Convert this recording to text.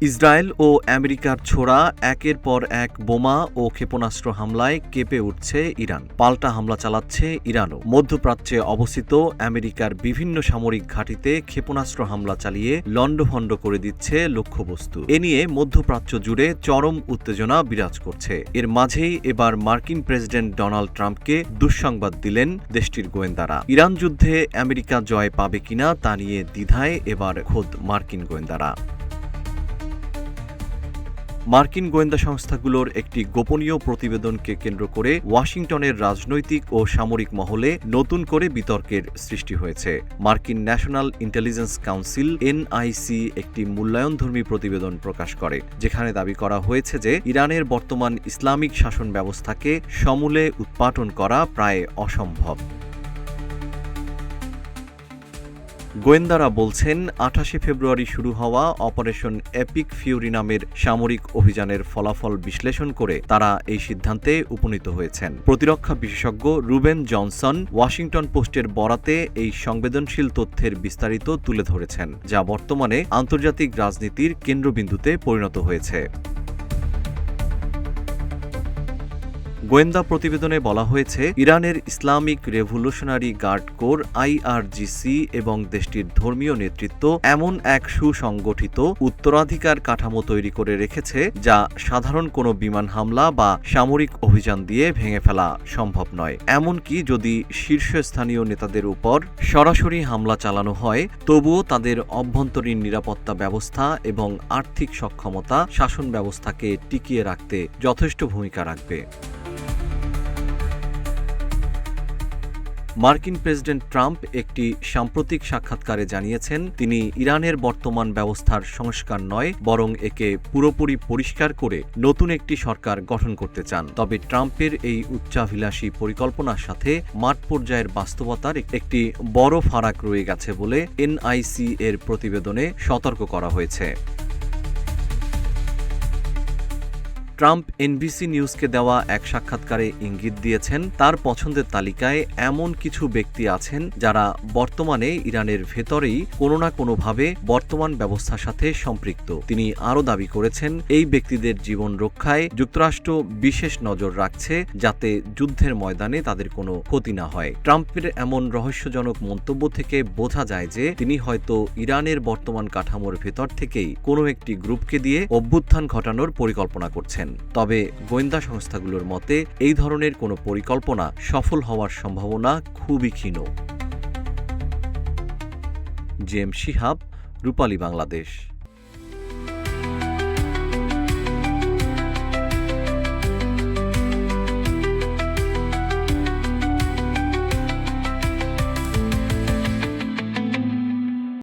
Israel ও আমেরিকার ছোড়া একের পর এক বোমা ও ক্ষেপণাস্ত্র হামলায় কেঁপে উঠছে ইরান। পাল্টা হামলা চালাচ্ছে ইরানও। মধ্যপ্রাচ্যে অবস্থিত আমেরিকার বিভিন্ন সামরিক ঘাঁটিতে ক্ষেপণাস্ত্র হামলা চালিয়ে লণ্ডভণ্ড করে দিচ্ছে লক্ষ্যবস্তু। এ নিয়ে মধ্যপ্রাচ্য জুড়ে চরম উত্তেজনা বিরাজ করছে। এর মাঝেই এবার মার্কিন প্রেসিডেন্ট ডোনাল্ড ট্রাম্পকে দুঃসংবাদ দিলেন দেশটির গোয়েন্দারা। ইরান যুদ্ধে আমেরিকা জয় পাবে কিনা তা নিয়ে দ্বিধায় এবার খোদ মার্কিন গোয়েন্দারা। মার্কিন গোয়েন্দা সংস্থাগুলোর একটি গোপনীয় প্রতিবেদনকে কেন্দ্র করে ওয়াশিংটনের রাজনৈতিক ও সামরিক মহলে নতুন করে বিতর্কের সৃষ্টি হয়েছে। মার্কিন ন্যাশনাল ইন্টেলিজেন্স কাউন্সিল এনআইসি একটি মূল্যায়নধর্মী প্রতিবেদন প্রকাশ করে, যেখানে দাবি করা হয়েছে যে ইরানের বর্তমান ইসলামিক শাসন ব্যবস্থাকে সমূলে উৎপাটন করা প্রায় অসম্ভব। গোয়েন্দারা বলছেন, ২৮ ফেব্রুয়ারি শুরু হওয়া অপারেশন এপিক ফিউরি নামের সামরিক অভিযানের ফলাফল বিশ্লেষণ করে তারা এই সিদ্ধান্তে উপনীত হয়েছেন। প্রতিরক্ষা বিশেষজ্ঞ রুবেন জনসন ওয়াশিংটন পোস্টের বরাতে এই সংবেদনশীল তথ্যের বিস্তারিত তুলে ধরেছেন, যা বর্তমানে আন্তর্জাতিক রাজনীতির কেন্দ্রবিন্দুতে পরিণত হয়েছে। গোয়েন্দা প্রতিবেদনে বলা হয়েছে, ইরানের Islamic revolutionary guard corps IRGC এবং দেশটির ধর্মীয় নেতৃত্ব এমন এক সুসংগঠিত উত্তরাধিকার কাঠামো তৈরি করে রেখেছে যা সাধারণ কোনো বিমান হামলা বা সামরিক অভিযান দিয়ে ভেঙে ফেলা সম্ভব নয়। এমনকি যদি শীর্ষস্থানীয় নেতাদের উপর সরাসরি হামলা চালানো হয়, তবুও তাদের অভ্যন্তরীণ নিরাপত্তা ব্যবস্থা এবং আর্থিক সক্ষমতা শাসন ব্যবস্থাকে টিকিয়ে রাখতে যথেষ্ট ভূমিকা রাখবে। মার্কিন প্রেসিডেন্ট ট্রাম্প একটি সাম্প্রতিক সাক্ষাৎকারে জানিয়েছেন, তিনি ইরানের বর্তমান ব্যবস্থার সংস্কার নয়, বরং একে পুরোপুরি পরিষ্কার করে নতুন একটি সরকার গঠন করতে চান। তবে ট্রাম্পের এই উচ্চাভিলাষী পরিকল্পনার সাথে মাঠ পর্যায়ের বাস্তবতার একটি বড় ফারাক রয়ে গেছে বলে এনআইসি এর প্রতিবেদনে সতর্ক করা হয়েছে। ট্রাম্প এনবিসি নিউজকে দেওয়া এক সাক্ষাৎকারে ইঙ্গিত দিয়েছেন, তার পছন্দের তালিকায় এমন কিছু ব্যক্তি আছেন যারা বর্তমানে ইরানের ভেতরেই কোনো না কোনোভাবে বর্তমান ব্যবস্থার সাথে সম্পৃক্ত। তিনি আরও দাবি করেছেন, এই ব্যক্তিদের জীবন রক্ষায় যুক্তরাষ্ট্র বিশেষ নজর রাখছে, যাতে যুদ্ধের ময়দানে তাদের কোনো ক্ষতি না হয়। ট্রাম্পের এমন রহস্যজনক মন্তব্য থেকে বোঝা যায় যে তিনি হয়তো ইরানের বর্তমান কাঠামোর ভেতর থেকেই কোনো একটি গ্রুপকে দিয়ে অভ্যুত্থান ঘটানোর পরিকল্পনা করছেন। তবে গোয়েন্দা সংস্থাগুলোর মতে এই ধরনের কোনো পরিকল্পনা সফল হওয়ার সম্ভাবনা খুবই ক্ষীণ। জেম শিহাব, রূপালী বাংলাদেশ।